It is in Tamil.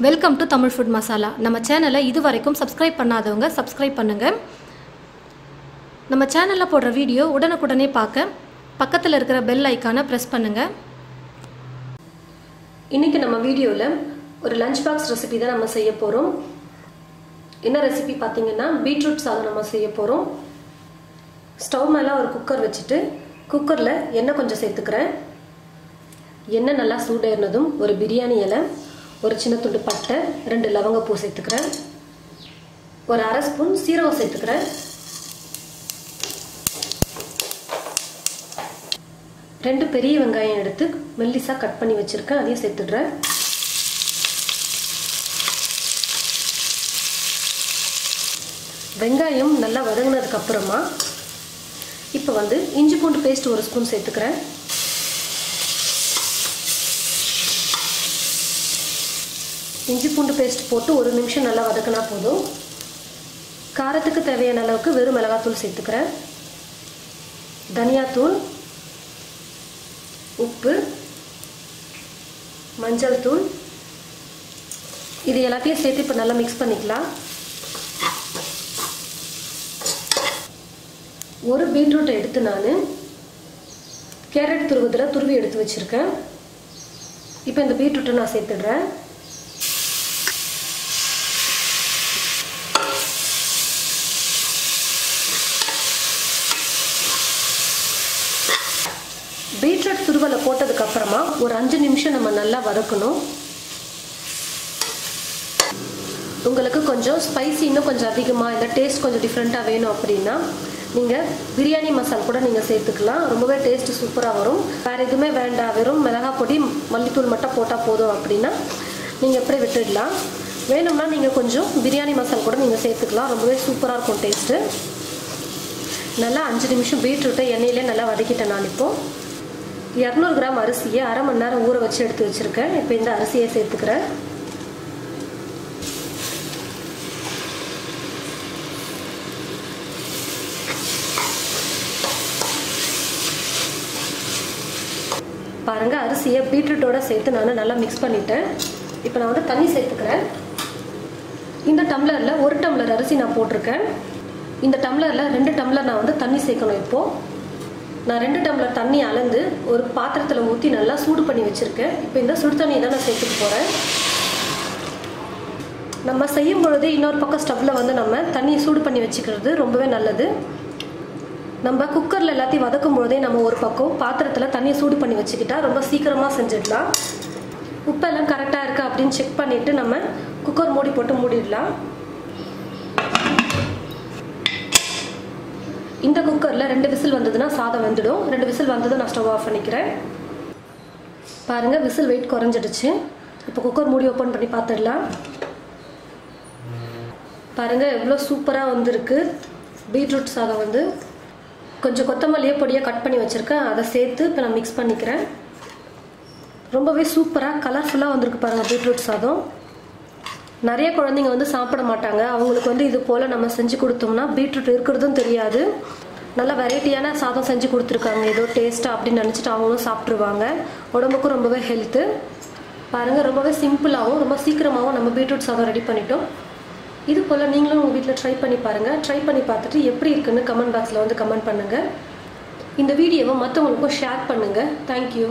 Welcome to Tamil food masala. நம்ம சேனலை இதுவரைக்கும் சப்ஸ்கிரைப் பண்ணாதவங்க சப்ஸ்கிரைப் பண்ணுங்கள். நம்ம சேனலில் போடுற வீடியோ உடனுக்குடனே பார்க்க பக்கத்தில் இருக்கிற பெல் ஐக்கானை ப்ரெஸ் பண்ணுங்கள். இன்றைக்கி நம்ம வீடியோவில் ஒரு லஞ்ச் பாக்ஸ் ரெசிபி தான் நம்ம செய்ய போகிறோம். என்ன ரெசிபி பார்த்தீங்கன்னா பீட்ரூட் சாதம் நம்ம செய்ய போகிறோம். ஸ்டவ் மேலே ஒரு குக்கர் வச்சுட்டு குக்கரில் எண்ணெய் கொஞ்சம் சேர்த்துக்கிறேன். எண்ணெய் நல்லா சூடேறினதும் ஒரு பிரியாணி இலை, ஒரு சின்ன துண்டு பட்டை, 2 லவங்கப்பூ சேர்த்துக்கிறேன். ஒரு அரை ஸ்பூன் சீரகம் சேர்த்துக்கிறேன். 2 பெரிய வெங்காயம் எடுத்து மெல்லிசா கட் பண்ணி வச்சிருக்கேன், அதையும் சேர்த்துடுறேன். வெங்காயம் நல்லா வதங்கினதுக்கு அப்புறமா இப்போ இஞ்சி பூண்டு பேஸ்ட் 1 ஸ்பூன் சேர்த்துக்கிறேன். இஞ்சி பூண்டு பேஸ்ட் போட்டு 1 நிமிஷம் நல்லா வதக்கினா போதும். காரத்துக்கு தேவையான அளவுக்கு வெறும் மிளகாத்தூள் சேர்த்துக்கிறேன். தனியாத்தூள், உப்பு, மஞ்சள் தூள், இது எல்லாத்தையும் சேர்த்து இப்போ நல்லா மிக்ஸ் பண்ணிக்கலாம். ஒரு பீட்ரூட்டை எடுத்து நான் கேரட் துருவத்தில் துருவி எடுத்து வச்சுருக்கேன். இப்போ இந்த பீட்ரூட்டை நான் சேர்த்துடுறேன். பீட்ரூட் துருவலை போட்டதுக்கு அப்புறமா ஒரு 5 நிமிஷம் நம்ம நல்லா வதக்கணும். உங்களுக்கு கொஞ்சம் ஸ்பைசி இன்னும் கொஞ்சம் அதிகமாக, இந்த டேஸ்ட் கொஞ்சம் டிஃப்ரெண்ட்டாக வேணும் அப்படின்னா நீங்கள் பிரியாணி மசாலா கூட நீங்கள் சேர்த்துக்கலாம். ரொம்பவே டேஸ்ட்டு சூப்பராக வரும். வேறு எதுவுமே வேண்டாம், வெறும் மிளகாய் பொடி மல்லித்தூள் மட்டும் போட்டால் போதும் அப்படின்னா நீங்கள் எப்படி விட்டுடலாம். வேணும்னா நீங்கள் கொஞ்சம் பிரியாணி மசாலா கூட நீங்கள் சேர்த்துக்கலாம். ரொம்பவே சூப்பராக இருக்கும் டேஸ்ட்டு. நல்லா 5 நிமிஷம் பீட்ரூட்டை எண்ணெயிலே நல்லா வதக்கிட்டேன். நான் இப்போது 200 கிராம் அரிசியை அரை மணி நேரம் ஊற வச்சு எடுத்து வச்சுருக்கேன். இப்போ இந்த அரிசியை சேர்த்துக்கிறேன். பாருங்கள், அரிசியை பீட்ரூட்டோட சேர்த்து நான் நல்லா மிக்ஸ் பண்ணிட்டேன். இப்போ நான் தண்ணி சேர்த்துக்கிறேன். இந்த டம்ளரில் 1 டம்ளர் அரிசி நான் போட்டிருக்கேன். இந்த டம்ளரில் 2 டம்ளர் நான் தண்ணி சேர்க்கணும். இப்போது நான் 2 டம்ளர் தண்ணி அளந்து ஒரு பாத்திரத்தில் ஊற்றி நல்லா சூடு பண்ணி வச்சுருக்கேன். இப்போ இந்த சுடு தண்ணியை தான் நான் சேர்த்துட்டு போகிறேன். நம்ம செய்யும் பொழுது இன்னொரு பக்கம் ஸ்டவ்வில் நம்ம தண்ணியை சூடு பண்ணி வச்சுக்கிறது ரொம்பவே நல்லது. நம்ம குக்கரில் எல்லாத்தையும் வதக்கும் பொழுதே நம்ம ஒரு பக்கம் பாத்திரத்தில் தண்ணியை சூடு பண்ணி வச்சுக்கிட்டா ரொம்ப சீக்கிரமாக செஞ்சிடலாம். உப்பெல்லாம் கரெக்டாக இருக்கா அப்படின்னு செக் பண்ணிவிட்டு நம்ம குக்கர் மூடி போட்டு மூடிடலாம். இந்த குக்கரில் 2 விசில் வந்ததுன்னா சாதம் வெந்துடும். 2 விசில் வந்ததும் நான் ஸ்டவ் ஆஃப் பண்ணிக்கிறேன். பாருங்கள், விசில் வெயிட் குறைஞ்சிடுச்சு. இப்போ குக்கர் மூடி ஓப்பன் பண்ணி பார்த்துடலாம். பாருங்கள், எவ்வளோ சூப்பராக வந்திருக்கு பீட்ரூட் சாதம். கொஞ்சம் கொத்தமல்லியை பொடியாக கட் பண்ணி வச்சுருக்கேன், அதை சேர்த்து இப்போ நான் மிக்ஸ் பண்ணிக்கிறேன். ரொம்பவே சூப்பராக கலர்ஃபுல்லாக வந்திருக்கு பாருங்கள் பீட்ரூட் சாதம். நிறைய குழந்தைங்க சாப்பிட மாட்டாங்க. அவங்களுக்கு இது போல் நம்ம செஞ்சு கொடுத்தோம்னா பீட்ரூட் இருக்கிறதும் தெரியாது. நல்ல வெரைட்டியான சாதம் செஞ்சு கொடுத்துருக்காங்க, ஏதோ டேஸ்ட்டாக அப்படின்னு நினச்சிட்டு அவங்களும் சாப்பிட்ருவாங்க. உடம்புக்கும் ரொம்பவே ஹெல்த்து. பாருங்கள், ரொம்பவே சிம்பிளாகவும் ரொம்ப சீக்கிரமாகவும் நம்ம பீட்ரூட் சாதம் ரெடி பண்ணிட்டோம். இது போல் நீங்களும் உங்கள் வீட்டில் ட்ரை பண்ணி பாருங்கள். ட்ரை பண்ணி பார்த்துட்டு எப்படி இருக்குன்னு கமெண்ட் பாக்ஸில் கமெண்ட் பண்ணுங்கள். இந்த வீடியோவை மற்றவங்களுக்கும் ஷேர் பண்ணுங்கள். தேங்க்யூ.